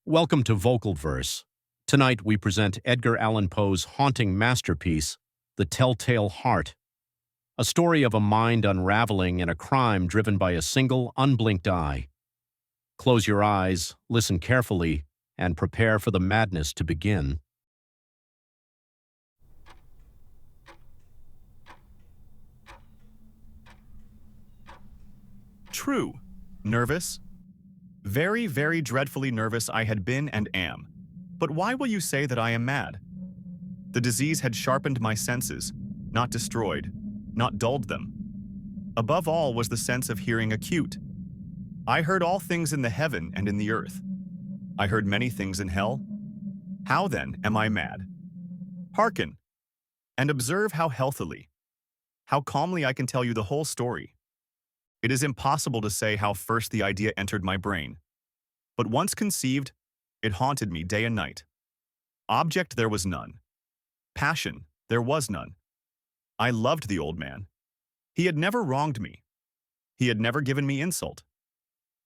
Welcome to Vocal Verse. Tonight we present Edgar Allan Poe's haunting masterpiece, The Telltale Heart, a story of a mind unraveling and a crime driven by a single, unblinked eye. Close your eyes, listen carefully, and prepare for the madness to begin. True. Nervous? Very, very dreadfully nervous I had been and am. But why will you say that I am mad? The disease had sharpened my senses, not destroyed, not dulled them. Above all was the sense of hearing acute. I heard all things in the heaven and in the earth. I heard many things in hell. How then am I mad? Hearken, and observe how healthily, how calmly I can tell you the whole story. It is impossible to say how first the idea entered my brain. But once conceived, it haunted me day and night. Object there was none. Passion there was none. I loved the old man. He had never wronged me. He had never given me insult.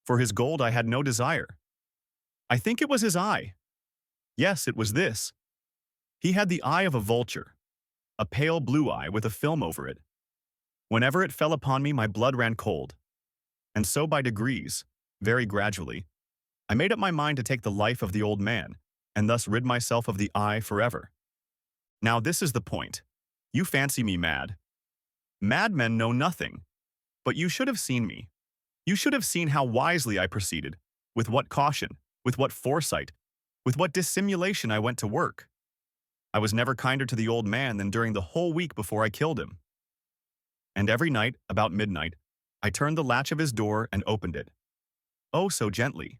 For his gold I had no desire. I think it was his eye. Yes, it was this. He had the eye of a vulture, a pale blue eye with a film over it. Whenever it fell upon me, my blood ran cold. And so by degrees, very gradually, I made up my mind to take the life of the old man, and thus rid myself of the eye forever. Now this is the point. You fancy me mad. Madmen know nothing. But you should have seen me. You should have seen how wisely I proceeded, with what caution, with what foresight, with what dissimulation I went to work. I was never kinder to the old man than during the whole week before I killed him. And every night, about midnight, I turned the latch of his door and opened it. Oh, so gently.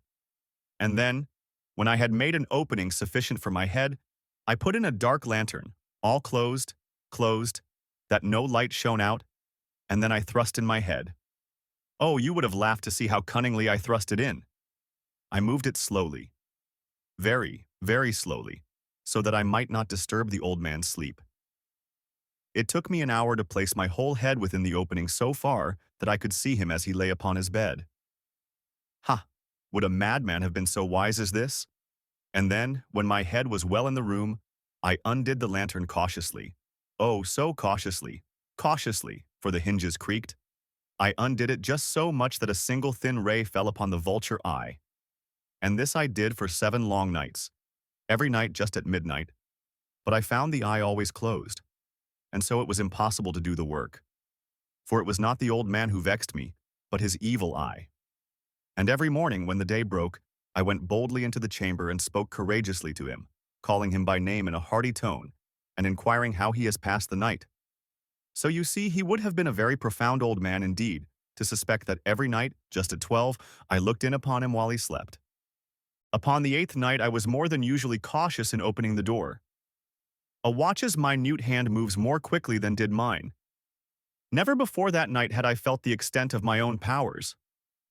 And then, when I had made an opening sufficient for my head, I put in a dark lantern, all closed, that no light shone out, and then I thrust in my head. Oh, you would have laughed to see how cunningly I thrust it in. I moved it slowly, very, very slowly, so that I might not disturb the old man's sleep. It took me an hour to place my whole head within the opening so far that I could see him as he lay upon his bed. Ha! Would a madman have been so wise as this? And then, when my head was well in the room, I undid the lantern cautiously. Oh, so cautiously, for the hinges creaked. I undid it just so much that a single thin ray fell upon the vulture eye. And this I did for 7 long nights, every night just at midnight. But I found the eye always closed. And so it was impossible to do the work. For it was not the old man who vexed me, but his evil eye. And every morning when the day broke, I went boldly into the chamber and spoke courageously to him, calling him by name in a hearty tone, and inquiring how he has passed the night. So you see, he would have been a very profound old man indeed, to suspect that every night, just at 12, I looked in upon him while he slept. Upon the 8th night I was more than usually cautious in opening the door. A watch's minute hand moves more quickly than did mine. Never before that night had I felt the extent of my own powers,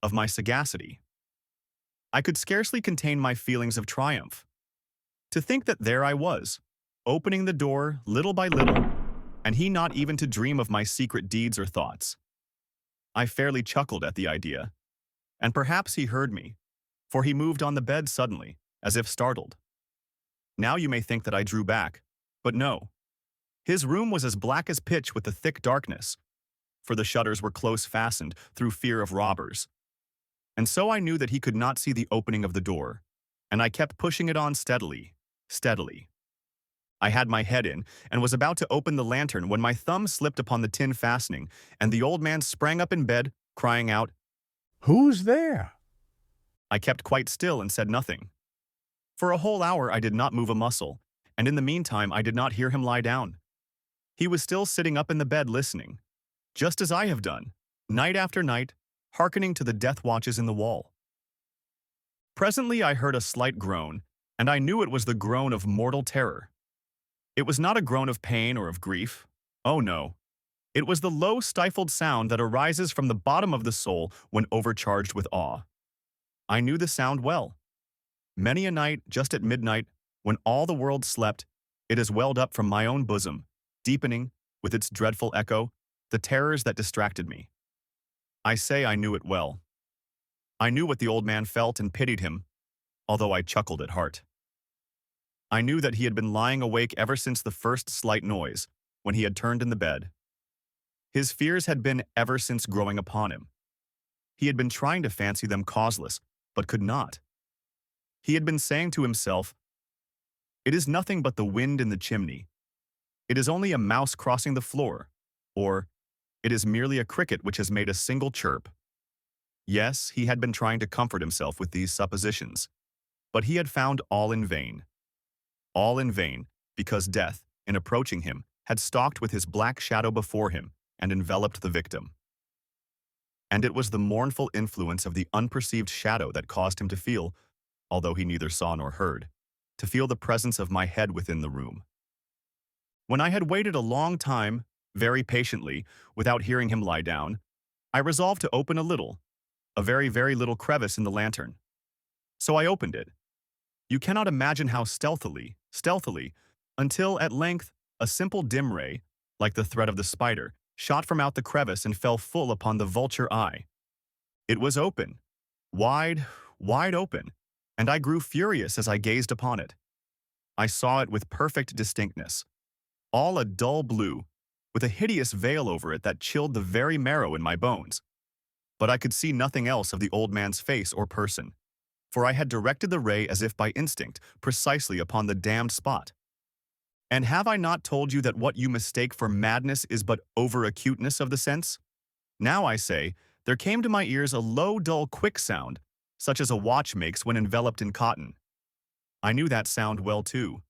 of my sagacity. I could scarcely contain my feelings of triumph. To think that there I was, opening the door little by little, and he not even to dream of my secret deeds or thoughts. I fairly chuckled at the idea, and perhaps he heard me, for he moved on the bed suddenly, as if startled. Now you may think that I drew back, but no. His room was as black as pitch with the thick darkness, for the shutters were close fastened through fear of robbers. And so I knew that he could not see the opening of the door, and I kept pushing it on steadily. I had my head in and was about to open the lantern when my thumb slipped upon the tin fastening, and the old man sprang up in bed, crying out, "Who's there?" I kept quite still and said nothing. For a whole hour I did not move a muscle, and in the meantime I did not hear him lie down. He was still sitting up in the bed listening, just as I have done, night after night, hearkening to the death watches in the wall. Presently I heard a slight groan, and I knew it was the groan of mortal terror. It was not a groan of pain or of grief. Oh no. It was the low stifled sound that arises from the bottom of the soul when overcharged with awe. I knew the sound well. Many a night, just at midnight, when all the world slept, it has welled up from my own bosom, deepening, with its dreadful echo, the terrors that distracted me. I say I knew it well. I knew what the old man felt and pitied him, although I chuckled at heart. I knew that he had been lying awake ever since the first slight noise, when he had turned in the bed. His fears had been ever since growing upon him. He had been trying to fancy them causeless, but could not. He had been saying to himself, "It is nothing but the wind in the chimney. It is only a mouse crossing the floor," or, "It is merely a cricket which has made a single chirp." Yes, he had been trying to comfort himself with these suppositions, but he had found all in vain. All in vain, because death, in approaching him, had stalked with his black shadow before him and enveloped the victim. And it was the mournful influence of the unperceived shadow that caused him to feel, although he neither saw nor heard, to feel the presence of my head within the room. When I had waited a long time, very patiently, without hearing him lie down, I resolved to open a very, very little crevice in the lantern. So I opened it. You cannot imagine how stealthily, until at length a simple dim ray, like the thread of the spider, shot from out the crevice and fell full upon the vulture eye. It was open, wide, wide open, and I grew furious as I gazed upon it. I saw it with perfect distinctness, all a dull blue, with a hideous veil over it that chilled the very marrow in my bones. But I could see nothing else of the old man's face or person, for I had directed the ray as if by instinct, precisely upon the damned spot. And have I not told you that what you mistake for madness is but over-acuteness of the sense? Now, I say, there came to my ears a low, dull, quick sound, such as a watch makes when enveloped in cotton. I knew that sound well, too.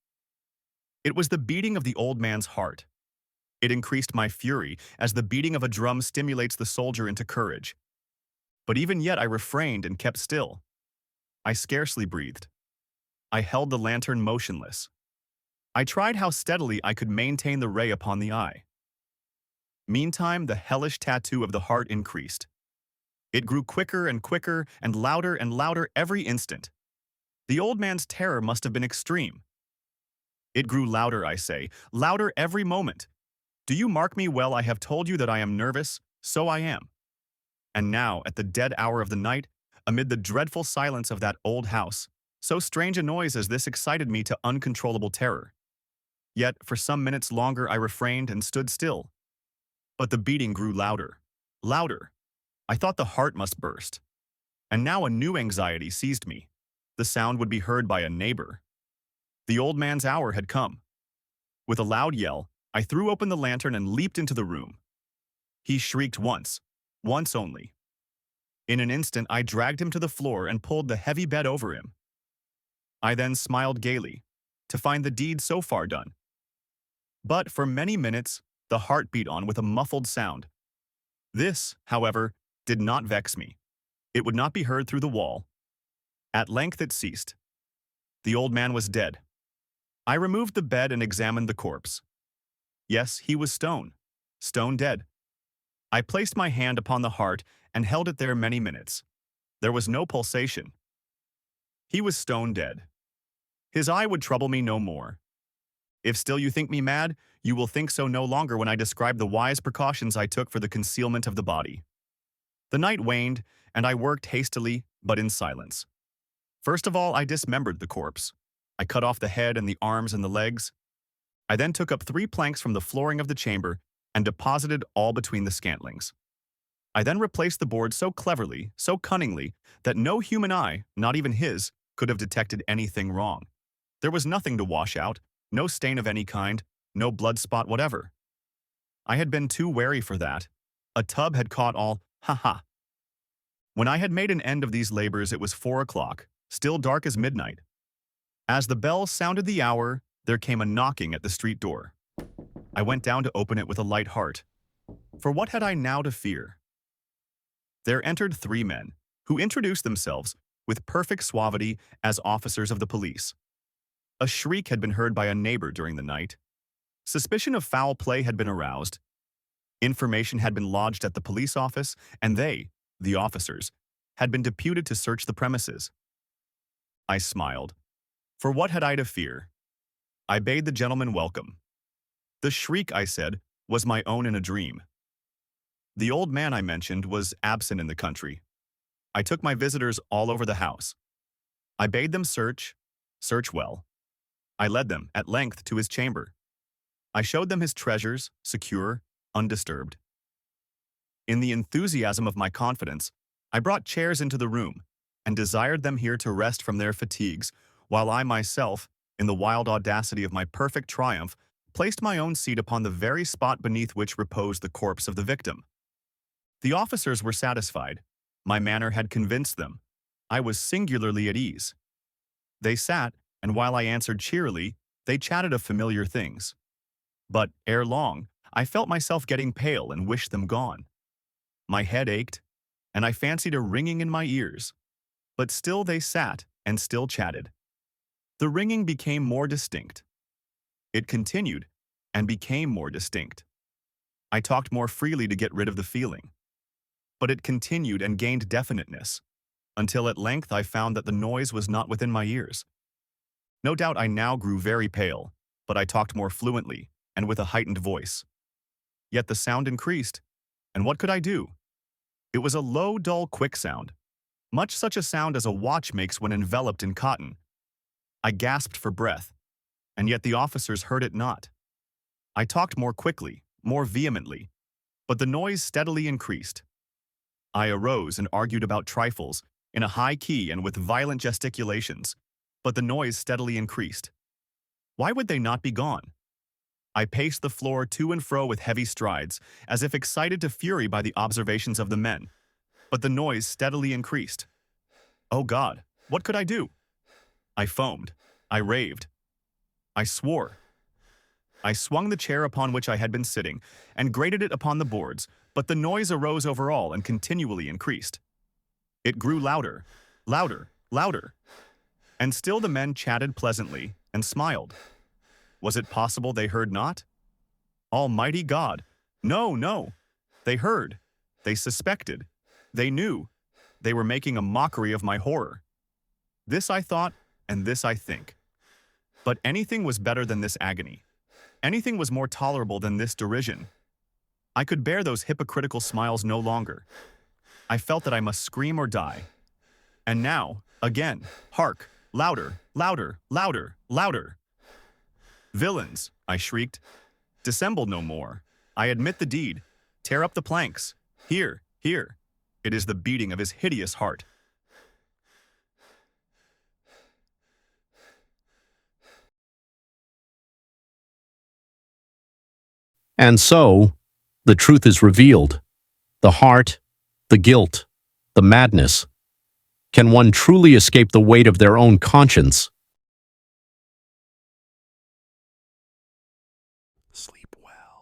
It was the beating of the old man's heart. It increased my fury, as the beating of a drum stimulates the soldier into courage. But even yet I refrained and kept still. I scarcely breathed. I held the lantern motionless. I tried how steadily I could maintain the ray upon the eye. Meantime, the hellish tattoo of the heart increased. It grew quicker and quicker and louder every instant. The old man's terror must have been extreme. It grew louder, I say, louder every moment. Do you mark me well? I have told you that I am nervous, so I am. And now, at the dead hour of the night, amid the dreadful silence of that old house, so strange a noise as this excited me to uncontrollable terror. Yet, for some minutes longer I refrained and stood still. But the beating grew louder, louder. I thought the heart must burst. And now a new anxiety seized me. The sound would be heard by a neighbor. The old man's hour had come. With a loud yell, I threw open the lantern and leaped into the room. He shrieked once only. In an instant, I dragged him to the floor and pulled the heavy bed over him. I then smiled gaily, to find the deed so far done. But for many minutes, the heart beat on with a muffled sound. This, however, did not vex me. It would not be heard through the wall. At length it ceased. The old man was dead. I removed the bed and examined the corpse. Yes, he was stone dead. I placed my hand upon the heart and held it there many minutes. There was no pulsation. He was stone dead. His eye would trouble me no more. If still you think me mad, you will think so no longer when I describe the wise precautions I took for the concealment of the body. The night waned, and I worked hastily, but in silence. First of all, I dismembered the corpse. I cut off the head and the arms and the legs. I then took up 3 planks from the flooring of the chamber and deposited all between the scantlings. I then replaced the board so cleverly, so cunningly, that no human eye, not even his, could have detected anything wrong. There was nothing to wash out, no stain of any kind, no blood spot whatever. I had been too wary for that. A tub had caught all, ha. When I had made an end of these labors, it was 4 o'clock, still dark as midnight. As the bell sounded the hour, there came a knocking at the street door. I went down to open it with a light heart. For what had I now to fear? There entered 3 men, who introduced themselves, with perfect suavity, as officers of the police. A shriek had been heard by a neighbor during the night. Suspicion of foul play had been aroused. Information had been lodged at the police office, and they, the officers, had been deputed to search the premises. I smiled. For what had I to fear? I bade the gentleman welcome. The shriek, I said, was my own in a dream. The old man I mentioned was absent in the country. I took my visitors all over the house. I bade them search well. I led them, at length, to his chamber. I showed them his treasures, secure, undisturbed. In the enthusiasm of my confidence, I brought chairs into the room and desired them here to rest from their fatigues, while I myself, in the wild audacity of my perfect triumph, placed my own seat upon the very spot beneath which reposed the corpse of the victim. The officers were satisfied. My manner had convinced them. I was singularly at ease. They sat, and while I answered cheerily, they chatted of familiar things. But, ere long, I felt myself getting pale and wished them gone. My head ached, and I fancied a ringing in my ears. But still they sat, and still chatted. The ringing became more distinct. It continued, and became more distinct. I talked more freely to get rid of the feeling. But it continued and gained definiteness, until at length I found that the noise was not within my ears. No doubt I now grew very pale, but I talked more fluently, and with a heightened voice. Yet the sound increased, and what could I do? It was a low, dull, quick sound, much such a sound as a watch makes when enveloped in cotton. I gasped for breath, and yet the officers heard it not. I talked more quickly, more vehemently, but the noise steadily increased. I arose and argued about trifles, in a high key and with violent gesticulations, but the noise steadily increased. Why would they not be gone? I paced the floor to and fro with heavy strides, as if excited to fury by the observations of the men, but the noise steadily increased. Oh God, what could I do? I foamed. I raved. I swore. I swung the chair upon which I had been sitting and grated it upon the boards, but the noise arose over all and continually increased. It grew louder, louder, louder. And still the men chatted pleasantly and smiled. Was it possible they heard not? Almighty God! No, no! They heard. They suspected. They knew. They were making a mockery of my horror. This I thought, and this I think. But anything was better than this agony. Anything was more tolerable than this derision. I could bear those hypocritical smiles no longer. I felt that I must scream or die. And now, again, hark, louder, louder, louder, louder. Villains, I shrieked, dissemble no more. I admit the deed. Tear up the planks. Here, here. It is the beating of his hideous heart. And so, the truth is revealed. The heart, the guilt, the madness. Can one truly escape the weight of their own conscience? Sleep well.